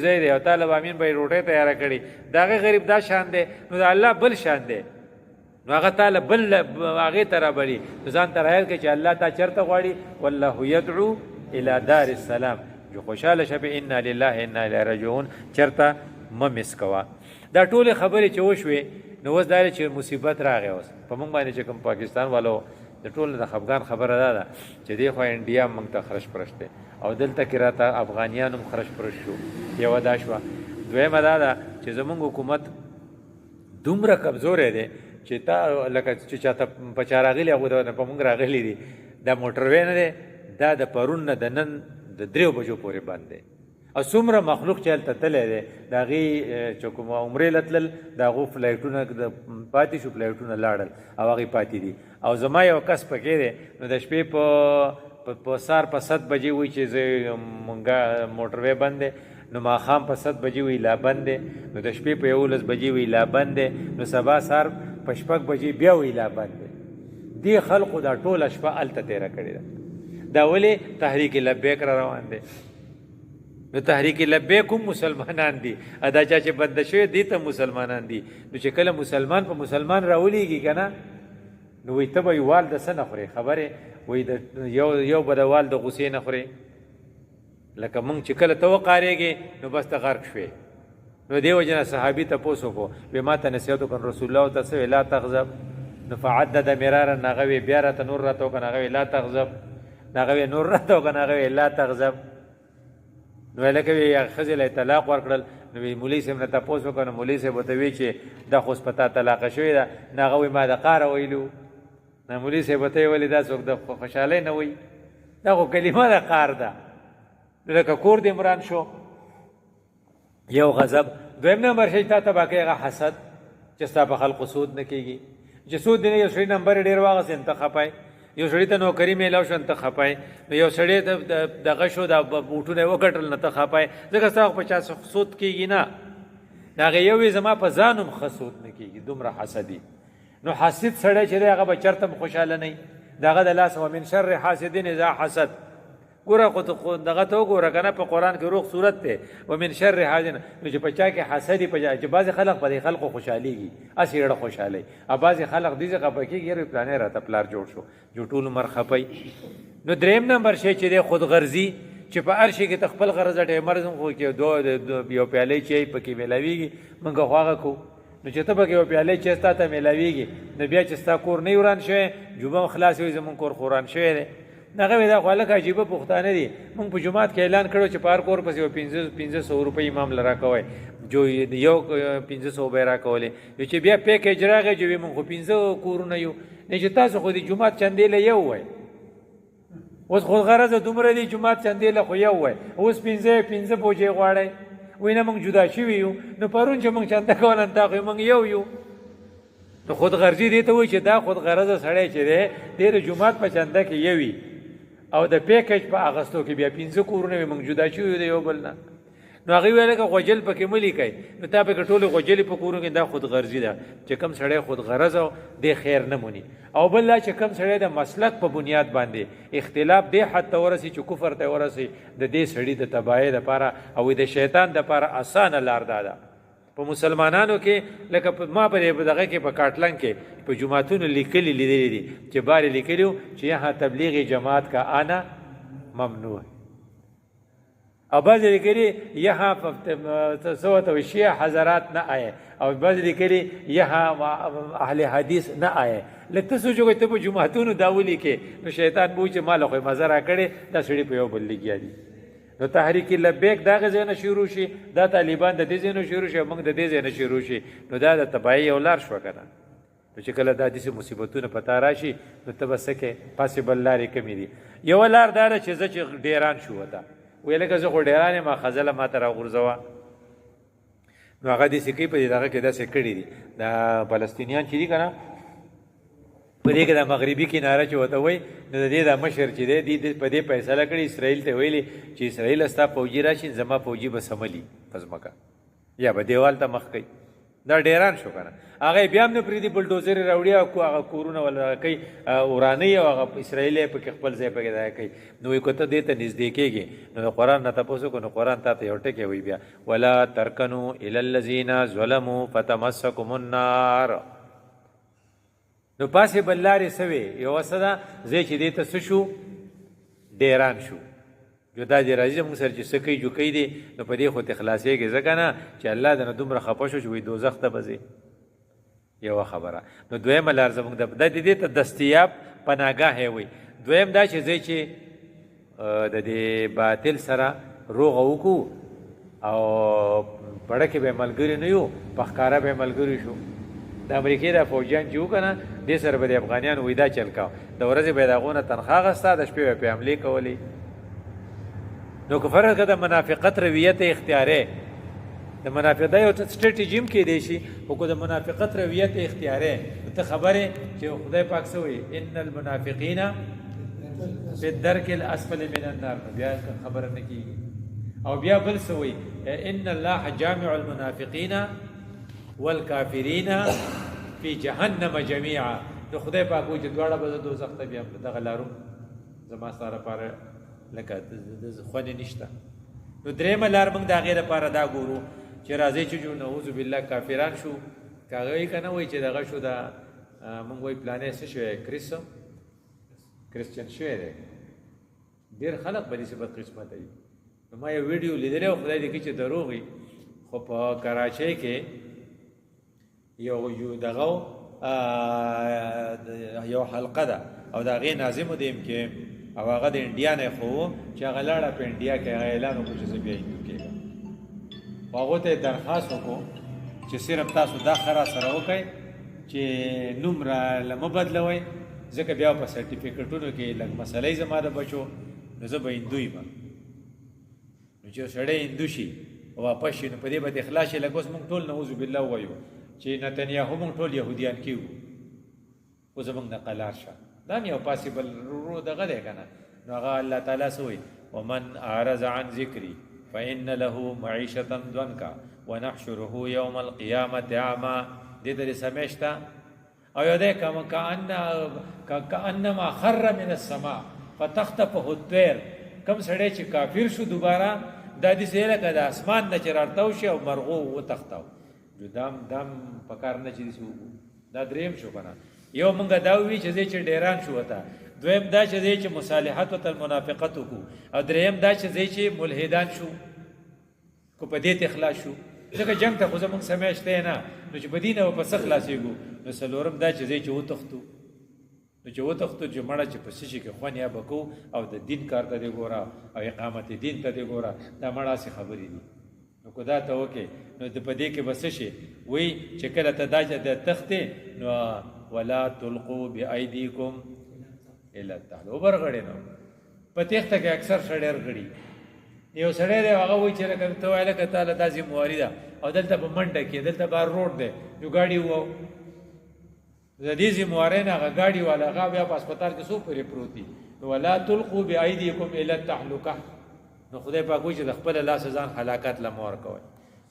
ځای دی او طالب امین به یې روټۍ تیاره کړي د هغه غریب دا شان دی نو د الله بل شان دی نو هغه تعالی بل هغې ته رابلي نو ځان ته رایل کړي چې الله تا چېرته غواړي والله یدعو الى دار السلام جو خوشحاله شه په انا لله انا الیه راجعون چېرته مه مس کوه دا ټولې خبرې چې وشوې نو اوس دا چې مصیبت راغی اوس په موږ باندې چې کوم پاکستان والو د ټولو د خفګان خبره دا ده چې دې خوا انډیا موږ ته خرش پرش دی او دلته کې راته افغانیان هم خرش پرش شو یوه دا شوه دویمه دا ده چې زموږ حکومت دومره کمزوری دی چې تا لکه چې چاته په چا راغلي هغوی په موږ راغلي دي دا موټروی نه دی دا د پرون نه د نن د 3 بجو پورې بند دی او څومره مخلوق چې هلته تللی دی د هغې چې کوم عمرې له تلل د هغو فلایټونه پاتې شو فلایټونه لاړل او هغې پاتې دي او زما یو کس پکې دی نو د شپې په سار په 7 بجې وایي چې زه مونږه موټروی بند دی نو ماښام په 7 بجې وایي لا بند دی نو د شپې په 11 بجې وایي لا بند دی نو سبا سار په 6 بجې بیا وایي لا بند دی دې خلقو دا ټوله شپه هلته تېره کړې ده دا ولې تحریک لبیک را روان دی نو تحریک لبیک هم مسلمانان دي دا چا چې بنده شوی دې ته مسلمانان دي نو چې کله مسلمان په مسلمان راولیږي که نه نو وایي ته به یې وال د څه نه خورې خبرې وایي یو به د وال د غوسې نه خورې لکه مونږ چې کله ته وقارېږې نو بس ته غرق شوې نو دې وجې نه صحابي تپوس وکړو وایي ما ته نصیحت وکړ رسول الله ته څه وایي لا تغضب نو فعدد مرارا هغه وایي بیا راته نور راته وکړه هغه وایي لا تغضب هغه وایي نور راته وکړه هغه وایي لا تغضب نو لکه وایي ښځې له طلاق ورکړل نو وایي مولوي صاحب نه تپوس وکړه نو مولوي صاحب ورته وایي چې دا خو اوس په تا طلاقه شوې ده نو هغه وایي ما د قاره ویلو نو مولوي صاحب ورته یې ولې دا څوک د خوشحالۍ نه وایي دا خو کلمه د قار ده نو لکه کور د عمران شو یو غضب دویم نمبر شي تا ته به کوي هغه حسد چې ستا په خلقو سود نه کېږي چې سود دی نه یو سړي نمبر یې ډېر واغېست ته خپای یو سړي ته نوکري میلاو شو ته خپای نو یو سړی ته دغه شو دا بوټونه یې وګټل نه ته خپای ځکه ستا خو په چا سود کېږي نه د هغې یو یې زما په ځان هم ښه سود نه کېږي دومره حسدي نو حاسد سړی چې دی هغه به چېرته هم خوشحاله نه وي د هغه د لاسه ومن شر حاسدین اذا حسد ګوره خو دغه ته وګوره که نه په قرآن کې روغ صورت دی ومن شر حاسد نو چې په چا کې حسد وي چې بعضې خلق په دې خلقو خوشحالېږي هسې یې ډېره خوشحالۍ او بعضې خلق دې څه خفه کېږي یاره پلانی راته پلار جوړ شو جو ټول عمر خفی نو درېیم نمبر شی چې دی خودغرضي چې په هر شي کې ته خپل غرض ټیمر خو کې یو پیالۍ چای پکې میلاویږي موږ خو هغه کوو نو چې ته پکې یو پیالۍ چای ستا ته میلاویږي نو بیا چې ستا کور نه وران شوی جوبه هم خلاص وي زموږ کور خو وران شوی دی هغه وایي دا خو هلکه عجیبه پښتانه دي موږ په جومات کې اعلان کړو چې په هر کور پسې یو 500 روپۍ امام له راکوئ جو یو 500 به یې راکولې یو چې بیا پیکیج راغی چې وایي موږ خو 15 کورونه یو نه چې تاسو خو د جومات چندې له یو وای اوس خو غرضه دومره دی جومات چندې له خو یو وای اوس 15 بوجۍ غواړئ وایي نه موږ جدا شوي یو نو پرون چې موږ چنده کوله تا خو موږ یو نو خودغرضي دې ته وایي چې دا خودغرضه سړی چې دی دی د جومات په چنده کې یو وي او د پیکیج په اغستو کې بیا 15 کورونه وي موږ جدا شوي د یو بل نه نو هغې ویل که غوجل پکې مه لیکئ نو تا پکې ټولې غوجلې په کورونو کې دا خودغرضي ده چې کم سړی خودغرضه دی خیر نه موني او بل دا چې کم سړی د مسلک په بنیاد باندې اختلاف دی حد ته ورسي چې کفر ته ورسي د دې سړي د تباهۍ دپاره او د شیطان دپاره اسانه لار دا ده په مسلمانانو کې لکه ما په دغه کې په کاټلنګ کې په جوماتونو لیکلي لیدلي دي چې بارې لیکلي چې یهاں تبلیغ جماعت کا آنا ممنوع ہے اور بعض لیکلي یهاں شیعہ حضرات نہ آئے اور بعض لیکلي یهاں اهل حدیث نه آئے لکه ته سوچ وکړئ ته په جوماتونو دا ولیکې نو شیطان به وایي چې ما له خو یې مزه راکړې دا سړي په یو بل لګیا دي نو تحریک لبیک دغه ځای نه شروع شي دا طالبان د دې ځای نه شروع شي موږ د دې ځای نه شروع شي نو دا د تباهۍ یو لار شوه که نه نو چې کله دا داسې مصیبتونه په تا راشي نو ته به څه کوې پاسې بل لارې کمې دي یوه لار دا ده چې زه چې ډیران شو ورته وایي لکه زه خو ډیران یم خزله ما ته راغورځوه نو هغه داسې کوي په دې دغه کې داسې کړي دي دا فلسطینیان چې دي که نه په دې کې د مغربي کناره چې ورته وایي نو د دې دا مشر چې دی په دې فیصله کړې اسرائیل ته ویلي چې اسرائیل ستا فوجي راشي زما فوجي به سملي په ځمکه یا به دیوال ته مخ کوي دا ډیران شو کنه هغه بیا هم نه پریدي بلډوزر راوړي او هغه کورونه ولا کوي وراني او هغه اسرائیل په خپل ځای پکې دا کوي نو یو کته دې ته نږدې کېږي نو قرآن نه تاسو کو نو قرآن ته یو ټکی وی بیا ولا ترکنوا الى الذين ظلموا فتمسكم النار نو پاسې بلاري سوي یو وسدا زې چې دې ته شو ډیران شو جدا دې راځي موږ سره چې سکی جو کوي دي نو په دې خو ته خلاصې کې ځکه نه چې الله دې دومره خپه شو چې وي دوزخ ته بځي یو خبره نو دویم لار زموږ د دې ته دستیاب پناهګاه وي دویم دا چې زه چې د دې باطل سره روغ وکړو او پړه کې به ملګری نه یو پخکاره به ملګری شو د امریکای د فوجیان چې وکنه دې سره به د افغانیان وېدا چل کاو د ورځې به دغونه تنخواه غستا د شپې په حمله کولی نو که فرق د منافقت رویت اختیاره د منافق دا یو سټریټیجیم کې دی شي او کو د منافقت رویت اختیاره ته خبره چې خدای پاک سوې ان المنافقین فی الدرک الاسفل من النار بیا خبره نه کیږي او بیا بل سوې ان الله جامع المنافقین والکافرین فی جهنم جميعا نو خدای پاک وایي چې دواړه به دوزخ ته بیا دغه لارو زما سره پاره لکه د خونې نشته نو درېمه لار موږ د هغې دپاره دا ګورو چې راځئ چې جو نعوذ بالله کافران شو که هغه وایي که نه وایي چې دغه شو دا موږ وایي پلانی څه شوی کرسچن شوی دی ډېر خلک به داسې بدقسمته وي نو ما یو ویډیو لیدلی او خدای دې کړي چې دروغ وي خو په کراچۍ کې یو دغه یو حلقه ده او د هغې ناظم دیم کې او هغه د انډیا نه خو چې هغه لاړه په انډیا کې هغه اعلان وکړو چې زه بیا هندو کېږم خو هغو ته یې درخواست وکړو چې صرف تاسو دا خرا سره وکئ چې نوم راله مه بدلوئ ځکه بیا په سرټیفیکټونو کې لږ مسئله زما د بچو نو زه به هندو یم نو چې سړی هندو شي واپس شي نو په دې به د اخلاص شي لږ اوس موږ ټول نعوذ بالله ووایو چې نتنیاهو موږ ټول یهودیان کېږو خو زموږ نه قلار شه دا هم یو پاسبل رو دغه دی که نه نو هغه الله تعالی څه وایي ومن اعرض عن ذکري فإن له معیشة ضنکا ونحشره یوم القیامة اعما دې ته سمې شته او یو دی کأنما خر من السماء فتخطفه الطیر کم سړی چې کافر شو دوباره دا داسې لکه د اسمان نه چې راټو شي او مرغو وتښتاو دام پکار نه چې داسې وکړو دا درېیم شو که نه یو مونږ دا وی چې چې ډیران شو وته دویم دا چې مصالحت او المنافقت کو او دریم دا چې ملحدان شو کو په دې اخلاص شو ځکه جنگ ته خو زمونږ سمېشته نه نو چې بدینه او په سخ خلاصېږو نو سلورم دا چې وتښتو نو چې وتښتو چې مړه چې په سشي کې خوان یا بکو او د دین کار ته دی ګوره او اقامت دین ته دی ګوره دا مړه سي خبرې دي نو کو دا ته وکې نو د په دې کې بس شي وای چې کله ته دا د تختې نو ولا تلقوا بأيديكم الى التهلكه وبرغړې نو په تخته کې اکثر سړی غړي یو سړی دی هغه وایي چې لکه ته وایې لکه تعالی دا ذمہواري ده او دلته په منډه کې دلته بار روډ دی یو ګاډي وو د دې ذمہوارۍ نه هغه ګاډي والا هغه بیا په هسپتال کې څو پرې پروت دي نو ولا تلقوا بأيديكم الى التهلكه نو خدای پاک وایي چې د خپل لاس ځان هلاکت له مور کوي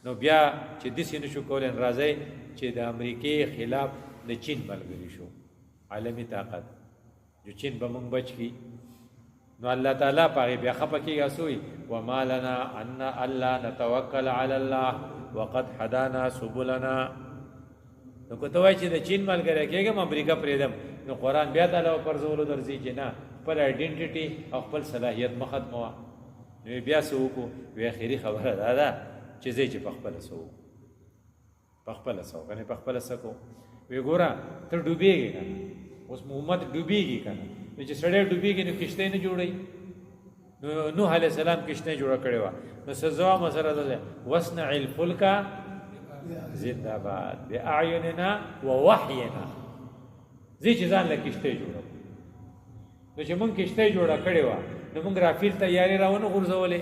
نو بیا چې داسې نشو کولی راځئ چې د امریکې خلاف د چین ملګری شو عالمي طاقت جو چین به مونږ بچ کړي نو الله تعالی په هغې بیا خفه کېږي سوی وما لنا ان الله نتوکل علی الله وقد هدانا سبلنا نو که ته وایې چې د چین ملګری کېږم امریکا پرېږدم نو قرآن بیا تعالی پرځولو درځي چې نه خپل آیډنټیټي او خپل صلاحیت مه ختموه نو بیا څه وکړو وی اخري خبره دا ده چې ځئ چې پخپله څه وکړو پخپله څه وکړو پخپله څه کوو وی ګوره ته ډوبېږې که نه اوس محمد ډوبېږي که نه نو چې سړی ډوبېږي نو کشتۍ نه جوړوي نو نوح علیه السلام کشتۍ جوړه کړې وه نو سزا مسره ده وصنع الفلک زنده باد باعیننا ووحینا ځي چې ځان له کشتۍ جوړو نو چې مونږ کشتۍ جوړه کړې وه نو مونږ رافیل تیارې راونه غورځولې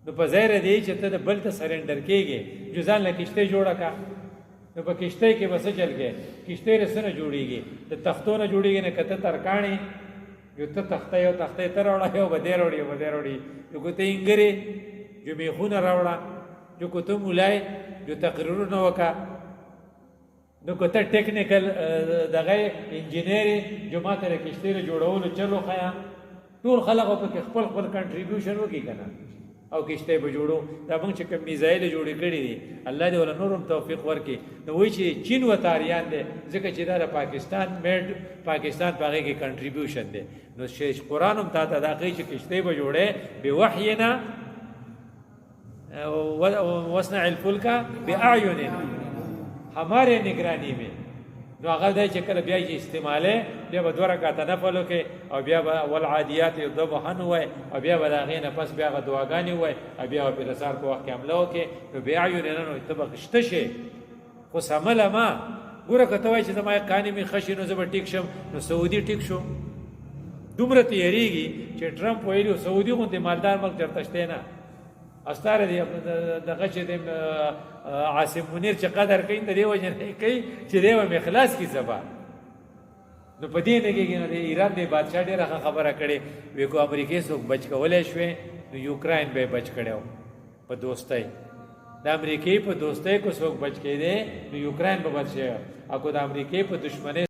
نو په ظاهره دی چې ته د بل ته سرنډر کېږې جو ځان له کشتۍ جوړه کا نو په کشتۍ کې به څه چل کې کشتۍ رسه نه جوړېږي د تختو نه جوړېږي نه که ته ترکاڼې یو ته تخته یو تختې ته راوړه یو به دی راوړي یو به دی راوړي یو که ته انګرې جو میخونه راوړه جو که ته مولای جو تقریرونه وکړه نو که ته ټیکنیکل دغه انجینری جو ما ته د کښتۍ د جوړولو چل وښیه ټول خلک به پکې خپل خپل کنټریبیوشن وکړي که نه او کښتۍ به جوړو دا موږ چې کوم میزایل جوړې کړي دي الله دې ولا نور هم توفیق ورکړي نو وایي چې چین و تاریان دی ځکه چې دا د پاکستان میډ پاکستان په هغې کې کنټریبیوشن دی نو شیخ قرآن هم تا ته دا کوي چې کښتۍ به جوړې بوحینا وصنع الفلک باعیننا ہمارے نگرانی میں نو هغه دی چې کله بیا چې استعمالی بیا به 2 رکعته نفل وکړي او بیا به والعادیات ضبحا ووایي او بیا به د هغې نه پس بیا هغه دعاګانې ووایي او بیا به د سهار په وخت کې حمله وکړي نو باعیننا نو ته به شته شې خو سمله ما ګوره که ته وایي چې زما کانې مې ښه شي نو زه به ټیک شم نو سعودي ټیک شو دومره تیارېږي چې ټرمپ ویلي سعودي غوندې مالدار ملک چېرته شتی نه استاره دی دغه چې د عاصم منیر چې قدر کوي د دې وجه نه کوي چې دی به اخلاص کی سبا نو په دې نه کې د ایران د بادشاہ ډېره خبره کړې وی کو امریکای څوک بچ کولای شوې نو یوکراین به بچ کړو په دوستۍ د امریکای په دوستۍ کو څوک بچ کړي نو یوکراین به بچ شي او کو د امریکای په دشمنۍ